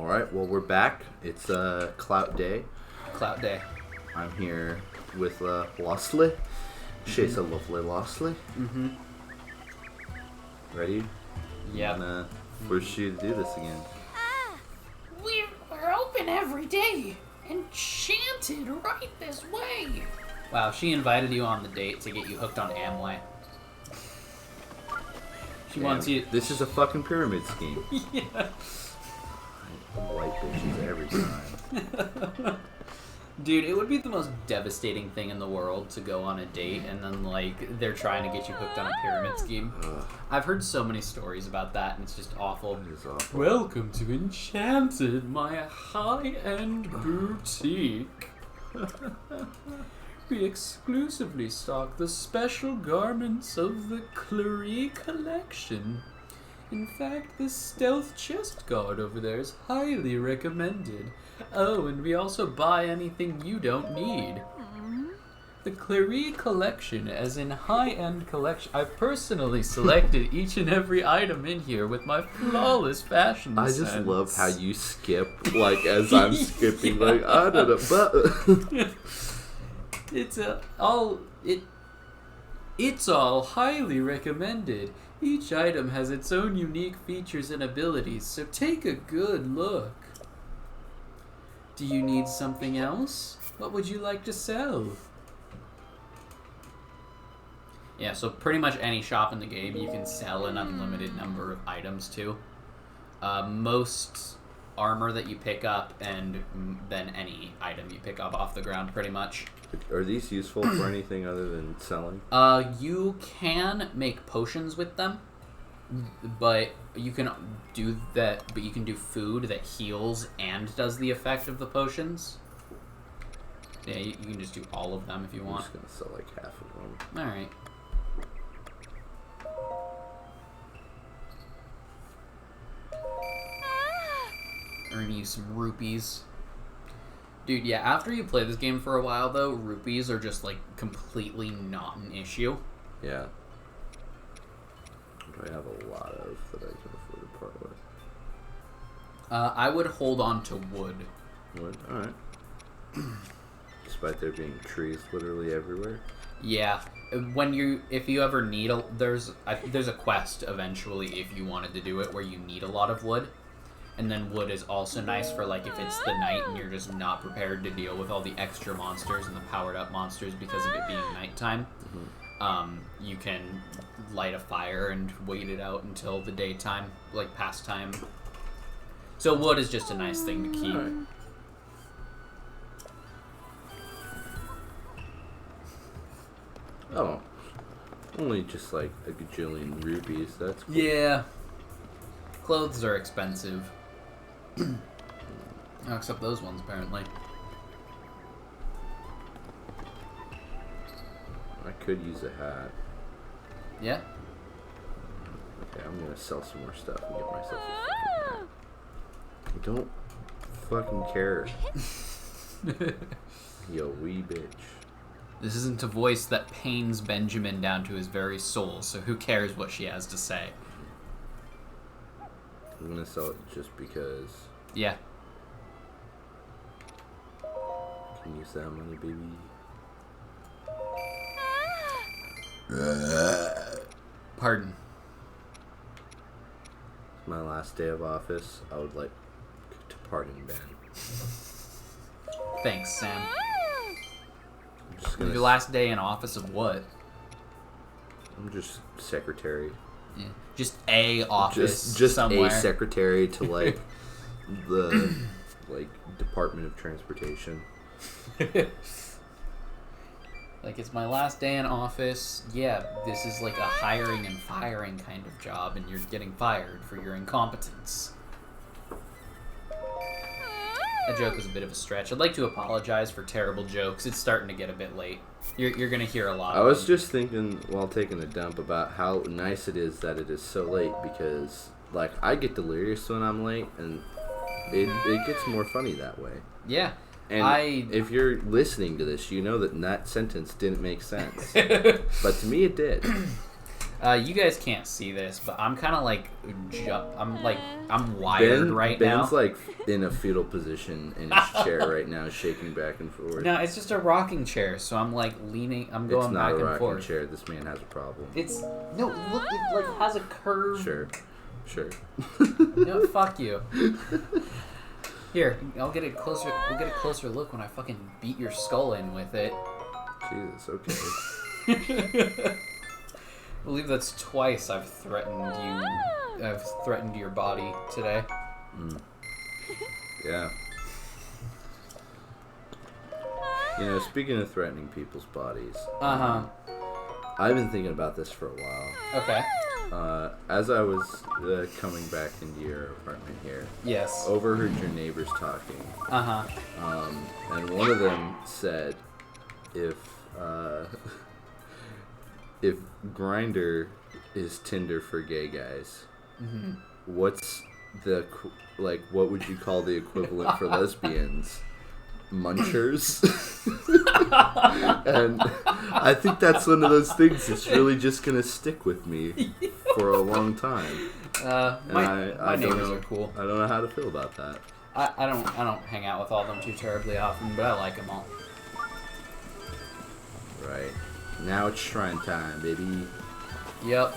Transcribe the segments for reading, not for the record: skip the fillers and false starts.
Alright, well, we're back. It's Clout Day. Clout Day. I'm here with Lostley. She's a lovely Lostley. Mm-hmm. Ready? Yeah. Force you to do this again. We're open every day. Enchanted right this way. Wow, she invited you on the date to get you hooked on Amway. She wants you... This is a fucking pyramid scheme. Yeah. White bitches every time. Dude, it would be the most devastating thing in the world to go on a date and then, like, they're trying to get you hooked on a pyramid scheme. Ugh. I've heard so many stories about that, and it's just awful. It is awful. Welcome to Enchanted, my high-end boutique. We exclusively stock the special garments of the Clary collection. In fact, this stealth chest guard over there is highly recommended. Oh, and we also buy anything you don't need. The Clary collection, as in high-end collection. I've personally selected each and every item in here with my flawless fashion I sense. just love how you skip, like, as I'm skipping, like, I don't know, but... It's all highly recommended. Each item has its own unique features and abilities, so take a good look. Do you need something else? What would you like to sell? Yeah, so pretty much any shop in the game you can sell an unlimited number of items to. Most armor that you pick up, and then any item you pick up off the ground, pretty much. Are these useful for anything other than selling? You can make potions with them, but you can do that. But you can do food that heals and does the effect of the potions. Yeah, you can just do all of them if you want. I'm just gonna sell like half of them. All right. Earn you some rupees. Dude, yeah, after you play this game for a while, though, rupees are just, like, completely not an issue. Yeah. I have a lot of that I can afford to part with. I would hold on to wood. Wood? Alright. Despite there being trees literally everywhere? Yeah. If you ever need there's a quest eventually if you wanted to do it where you need a lot of wood. And then wood is also nice for, like, if it's the night and you're just not prepared to deal with all the extra monsters and the powered-up monsters because of it being nighttime. Mm-hmm. You can light a fire and wait it out until the daytime, like, past time. So wood is just a nice thing to keep. Right. Oh. Only just, like, a gajillion rupees. That's cool. Yeah. Clothes are expensive. Except those ones, apparently. I could use a hat. Yeah? Okay, I'm gonna sell some more stuff and get myself a fucking hat. I don't fucking care. Yo, wee bitch. This isn't a voice that pains Benjamin down to his very soul, so who cares what she has to say? I'm gonna sell it just because. Yeah. I can use that money, baby. Pardon. It's my last day of office. I would like to pardon Ben. Thanks, Sam. I'm just gonna. Your last day in office of what? I'm just secretary. Yeah. Just a office Just somewhere. a secretary to like the like Department of Transportation. Like, it's my last day in office. Yeah, this is like a hiring and firing kind of job, and you're getting fired for your incompetence. That joke was a bit of a stretch. I'd like to apologize for terrible jokes. It's starting to get a bit late. You're going to hear a lot I of was them. just thinking while taking a dump about how nice it is that it is so late because, like, I get delirious when I'm late, and it gets more funny that way. Yeah. And if you're listening to this, you know that sentence didn't make sense. But to me, it did. You guys can't see this, but I'm kind of like, I'm wired right now. Ben's like in a fetal position in his chair right now, shaking back and forth. No, it's just a rocking chair, so I'm like leaning. I'm going back and forth. It's not a rocking chair. This man has a problem. Look, it like has a curve. Sure. No, fuck you. Here, I'll get a closer. We'll get a closer look when I fucking beat your skull in with it. Jesus, okay. I believe that's twice I've threatened you. I've threatened your body today. Yeah. You know, speaking of threatening people's bodies. I've been thinking about this for a while. Okay. As I was coming back into your apartment here. Yes. Overheard your neighbors talking. And one of them said, if grindr is Tinder for gay guys, what's what would you call the equivalent for lesbians? Munchers. And I think that's one of those things that's really just gonna stick with me for a long time. My neighbors are cool. I don't know how to feel about that. I don't hang out with all of them too terribly often, but I like them all. Right. Now it's shrine time, baby. Yep.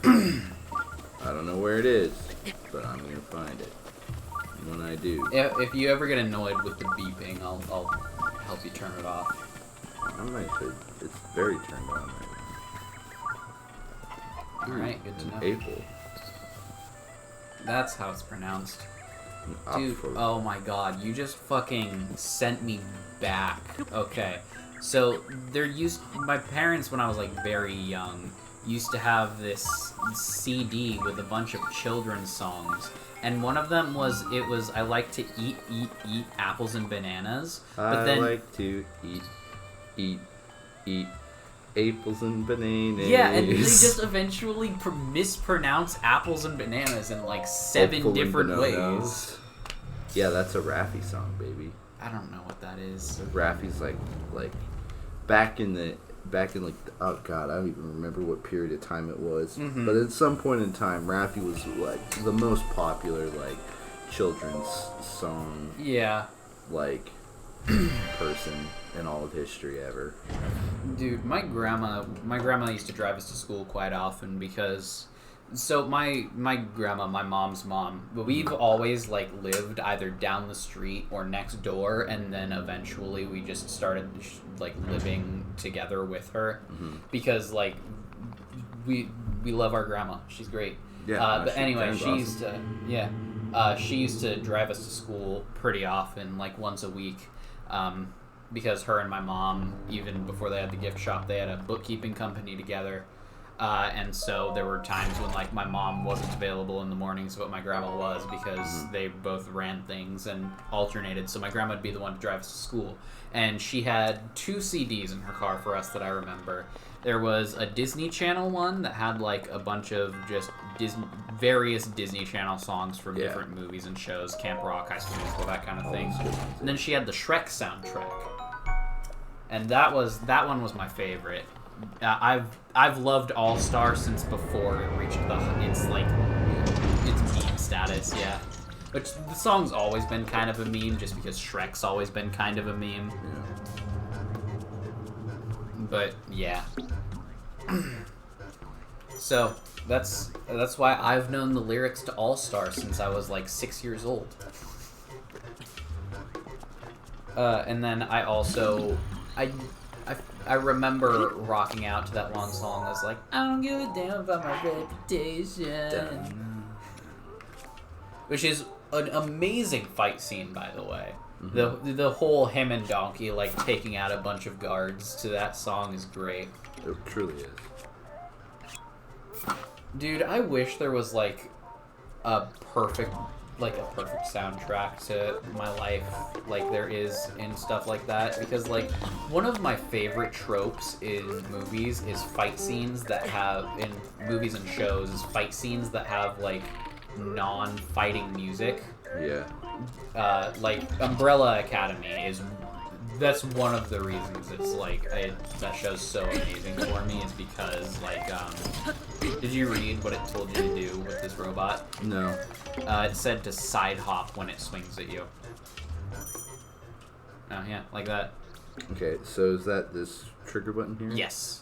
I don't know where it is, but I'm gonna find it. And when I do, If you ever get annoyed with the beeping, I'll help you turn it off. I'm actually, it's very turned on right now. Alright, good to know. April. That's how it's pronounced. Dude, April. oh my god, you just fucking sent me back. Okay. So, my parents, when I was like very young, used to have this CD with a bunch of children's songs. And one of them was, I like to eat apples and bananas. But then, like to eat apples and bananas. Yeah, and they just eventually mispronounce apples and bananas in like 7 different ways. Yeah, that's a Raffi song, baby. I don't know what that is. Raffi's like back in like, oh god, I don't even remember what period of time it was. But at some point in time, Raffi was like the most popular like children's song. Yeah. Like person in all of history ever. Dude, my grandma used to drive us to school quite often because, so my grandma, my mom's mom, we've always like lived either down the street or next door, and then eventually we just started like living together with her because like we love our grandma. She's great. Yeah. But anyway, she used to drive us to school pretty often, like once a week. Because her and my mom, even before they had the gift shop, they had a bookkeeping company together. And so there were times when like my mom wasn't available in the mornings, but my grandma was, because they both ran things and alternated. So my grandma would be the one to drive us to school. And she had 2 CDs in her car for us that I remember. There was a Disney Channel one that had like a bunch of just various Disney Channel songs from different movies and shows, Camp Rock, High School Musical, that kind of thing. And then she had the Shrek soundtrack. And that one was my favorite. I've loved All Star since before it reached its meme status, yeah. Which the song's always been kind of a meme, just because Shrek's always been kind of a meme. Yeah. But yeah. So that's why I've known the lyrics to All Star since I was like 6 years old. And then I also I remember rocking out to that one song that's like, I don't give a damn about my reputation. Which is an amazing fight scene, by the way. The whole him and Donkey like taking out a bunch of guards to that song is great. It truly is. Dude, I wish there was like a perfect soundtrack to my life like there is in stuff like that, because like one of my favorite tropes in movies is fight scenes that have fight scenes that have like non-fighting music. Yeah. Like Umbrella Academy is that's one of the reasons it's like that show's so amazing for me is because like did you read what it told you to do with this robot? No. It said to side hop when it swings at you. Oh yeah, like that. Okay, so is that this trigger button here? Yes.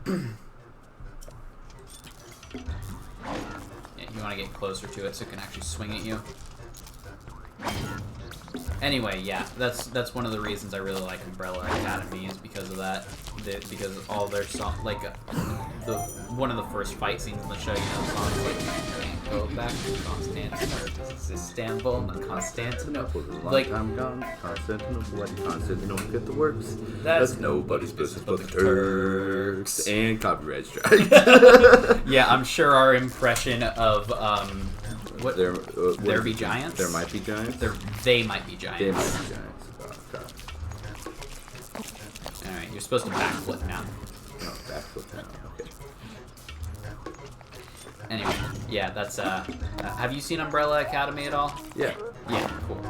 Yeah, you want to get closer to it so it can actually swing at you. Anyway, yeah, that's one of the reasons I really like Umbrella Academy is because of that. Because all their songs, like one of the first fight scenes in the show, you know, songs like "Can't Go Back to Constantinople" or "This is Istanbul, not Constantinople." Like time gone, Constantinople, like Constantinople, get the works. That's nobody's business but the Turks. And copyright strike. yeah, I'm sure our impression of what there be giants. There might be giants. They might be giants. They might be giants. Oh, God. All right, you're supposed to backflip now. No, backflip now. Okay. Anyway, yeah, that's have you seen Umbrella Academy at all? Yeah. Yeah, cool.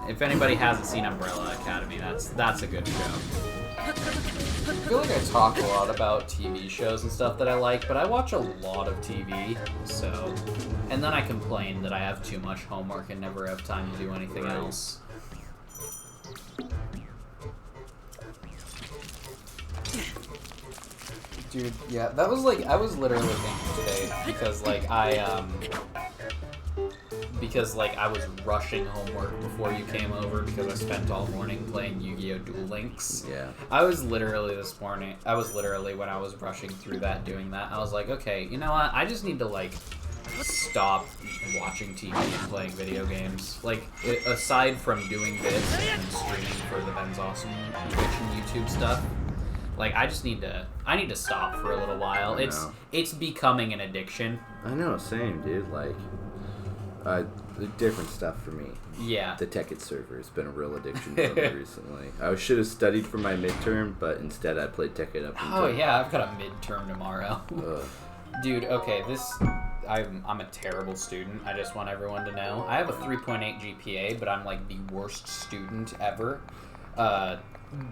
If anybody hasn't seen Umbrella Academy, that's a good show. I feel like I talk a lot about TV shows and stuff that I like, but I watch a lot of TV, so... And then I complain that I have too much homework and never have time to do anything else. Dude, yeah, that was like, I was literally thinking today, because like I was rushing homework before you came over because I spent all morning playing Yu-Gi-Oh! Duel Links. Yeah. I was literally when I was rushing through that, doing that, I was like, okay, you know what, I just need to like stop watching TV and playing video games. Like, aside from doing this and streaming for the Ben's Awesome Twitch and YouTube stuff, like, I need to stop for a little while. It's becoming an addiction. I know, same, dude. Like, different stuff for me. Yeah. The Tekkit server has been a real addiction for me recently. I should have studied for my midterm, but instead I played Tekkit up until... Oh, yeah, I've got a midterm tomorrow. Dude, okay, I'm a terrible student. I just want everyone to know. I have a 3.8 GPA, but I'm, like, the worst student ever.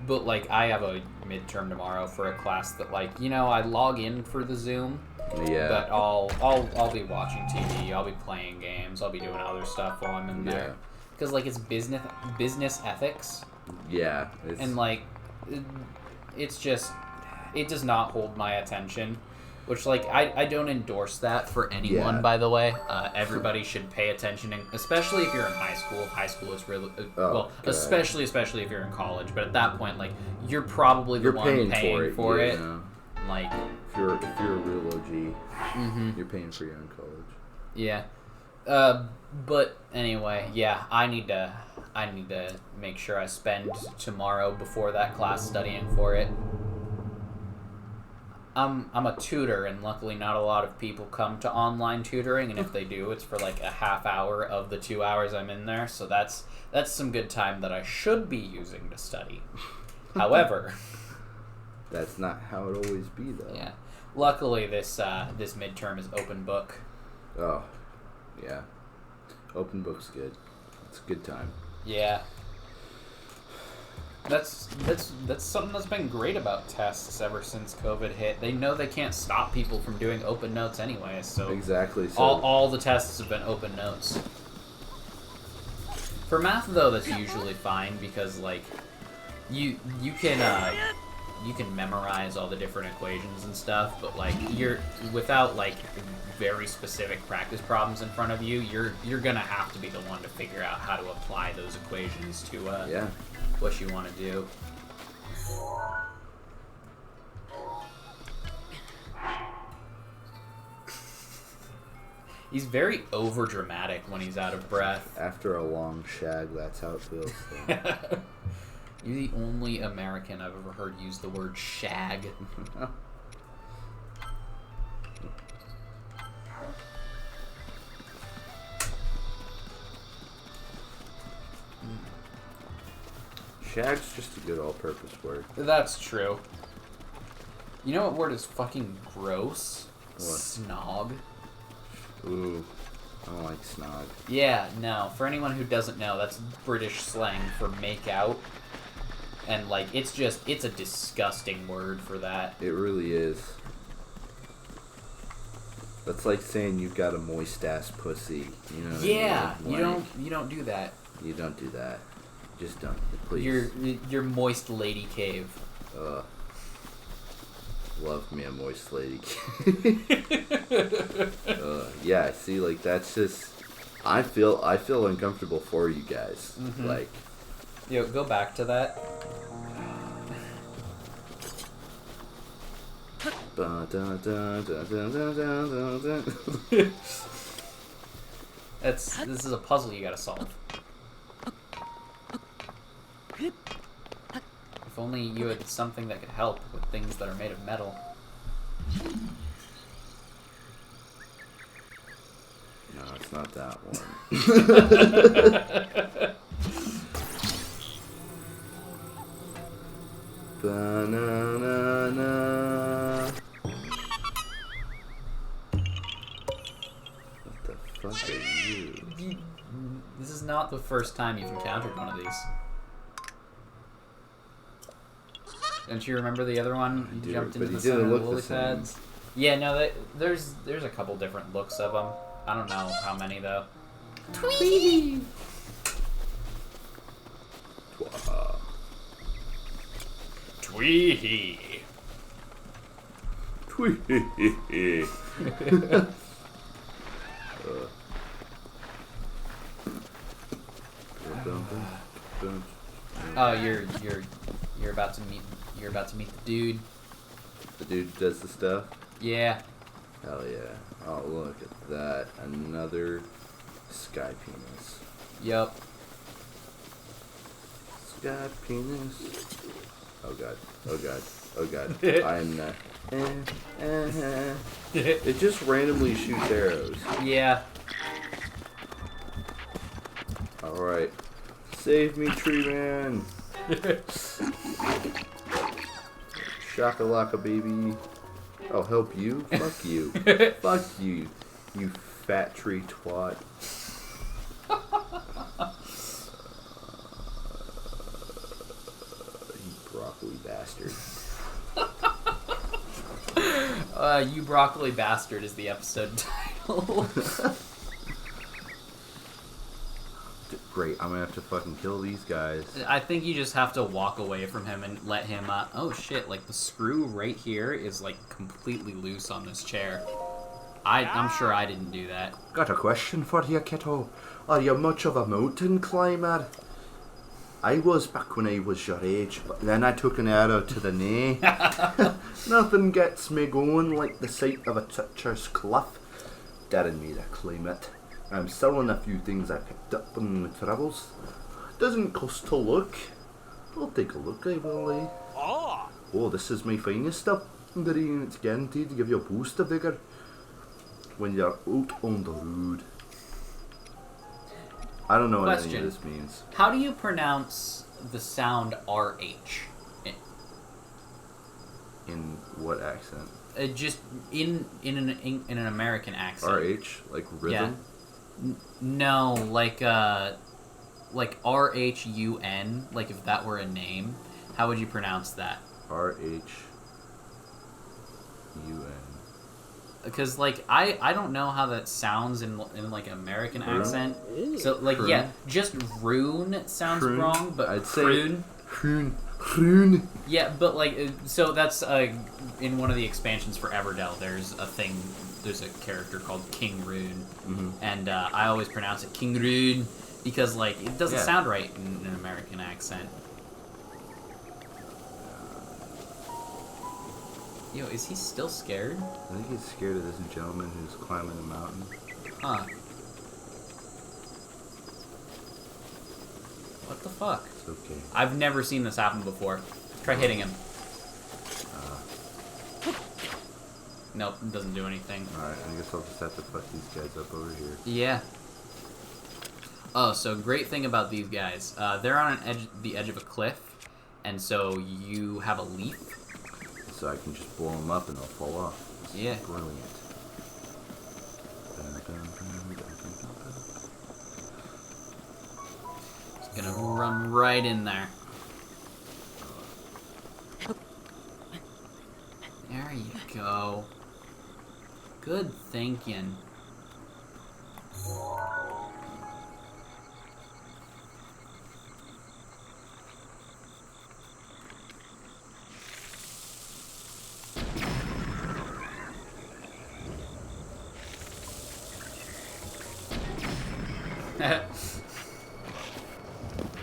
But, like, I have a midterm tomorrow for a class that, like, you know, I log in for the Zoom. Yeah. But I'll be watching TV. I'll be playing games. I'll be doing other stuff while I'm in there. Because, like, it's business ethics. Yeah. And, like, it's just... It does not hold my attention. Which, like, I don't endorse that for anyone, by the way. Everybody should pay attention, and especially if you're in high school. High school is really... especially if you're in college. But at that point, like, you're probably the one paying for it. Yeah. Like... If you're a real OG, you're paying for your own college. Yeah. But anyway, yeah, I need to make sure I spend tomorrow before that class studying for it. I'm a tutor, and luckily not a lot of people come to online tutoring, and if they do, it's for like a half hour of the 2 hours I'm in there, so that's some good time that I should be using to study. However... That's not how it always be, though. Yeah. Luckily, this midterm is open book. Oh, yeah. Open book's good. It's a good time. Yeah. That's something that's been great about tests ever since COVID hit. They know they can't stop people from doing open notes anyway, so exactly. So all the tests have been open notes. For math though, that's usually fine because like you can memorize all the different equations and stuff, but like you're without like very specific practice problems in front of you, you're gonna have to be the one to figure out how to apply those equations to what you want to do. He's very over dramatic when he's out of breath. After a long shag, that's how it feels. So. You're the only American I've ever heard use the word shag. Shag's just a good all-purpose word. That's true. You know what word is fucking gross? What? Snog. Ooh. I don't like snog. Yeah, no. For anyone who doesn't know, that's British slang for make out. And, like, it's a disgusting word for that. It really is. That's like saying you've got a moist ass pussy. You know what Yeah, I mean? you don't do that. You don't do that. Just don't, please. Your moist lady cave. Love me a moist lady. Yeah, see, like, that's just... I feel uncomfortable for you guys. Mm-hmm. Like... Yo, go back to that. This is a puzzle you gotta solve. If only you had something that could help with things that are made of metal. No, it's not that one. Banana. What the fuck are you? This is not the first time you've encountered one of these. Don't you remember the other one? You jumped into the center of the lily pads. Yeah, no, there's a couple different looks of them. I don't know how many though. Tweety! Tweehee. Tweehee. Oh, you're about to meet the dude. The dude does the stuff? Yeah. Hell yeah. Oh, look at that. Another sky penis. Yup. Sky penis. Oh god. Oh god. Oh god. I am not. It just randomly shoots arrows. Yeah. Alright. Save me, tree man. Shakalaka baby. I'll help you? Fuck you. Fuck you, you fat tree twat. You broccoli bastard. You broccoli bastard is the episode title. Great, I'm gonna have to fucking kill these guys. I think you just have to walk away from him and let him, oh shit, like the screw right here is like completely loose on this chair. I'm sure I didn't do that. Got a question for you, kiddo. Are you much of a mountain climber? I was back when I was your age, but then I took an arrow to the knee. Nothing gets me going like the sight of a treacherous cliff. Daring me to climb it. I'm selling a few things I picked up on my travels. Doesn't cost to look. I'll take a look, I will. Oh, this is my finest stuff. It's guaranteed to give you a boost of vigor when you're out on the road. I don't know what any of this means. How do you pronounce the sound RH? In what accent? Just in an American accent. RH, like rhythm. Yeah. No, like RHUN. Like if that were a name, how would you pronounce that? RHUN. Because like I don't know how that sounds in like an American accent. So like Croon. yeah, just rune sounds Croon. wrong, but I'd say croon. Croon. Yeah, but like so that's in one of the expansions for Everdell. There's a character called King Rune, and I always pronounce it King Rune because like it doesn't sound right in an American accent. Yo, is he still scared? I think he's scared of this gentleman who's climbing a mountain. Huh. What the fuck? It's okay. I've never seen this happen before. Try hitting him. Nope, it doesn't do anything. Alright, I guess I'll just have to fuck these guys up over here. Yeah. Oh, so great thing about these guys. They're on the edge of a cliff, and so you have a leaf. So I can just blow them up and they'll fall off. Yeah. Brilliant. Gonna run right in there. There you go. Good thinking.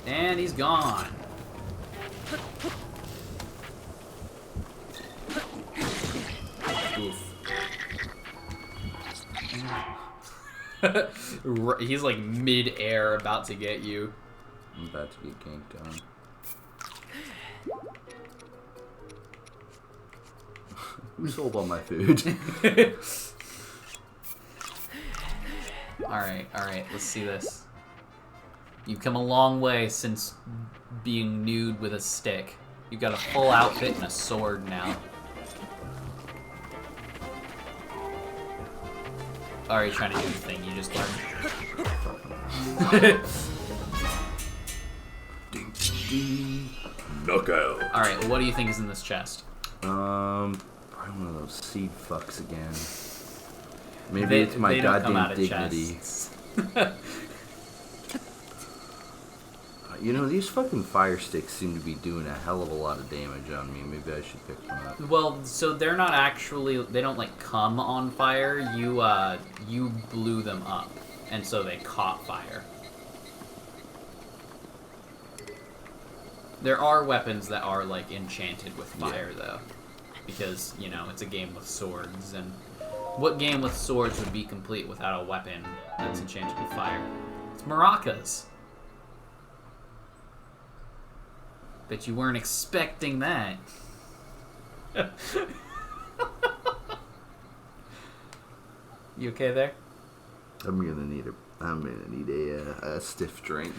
And he's gone. Oof. He's like mid-air about to get you. I'm about to get ganked on. Who sold all my food? Alright, let's see this. You've come a long way since being nude with a stick. You've got a full outfit and a sword now. Are you trying to do the thing you just learned? Ding, ding. Knockout. Alright, what do you think is in this chest? Probably one of those seed fucks again. Maybe it's my goddamn dignity. You know, these fucking fire sticks seem to be doing a hell of a lot of damage on me. Maybe I should pick them up. Well, so they're not actually, they don't like come on fire. You blew them up, and so they caught fire. There are weapons that are like enchanted with fire, though, because you know it's a game with swords, and what game with swords would be complete without a weapon that's enchanted with fire? It's maracas. Bet you weren't expecting that. You okay there? I'm gonna need a stiff drink.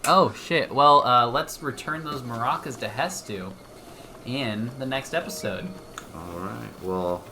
Oh shit. Well, let's return those maracas to Hestu in the next episode. All right. Well,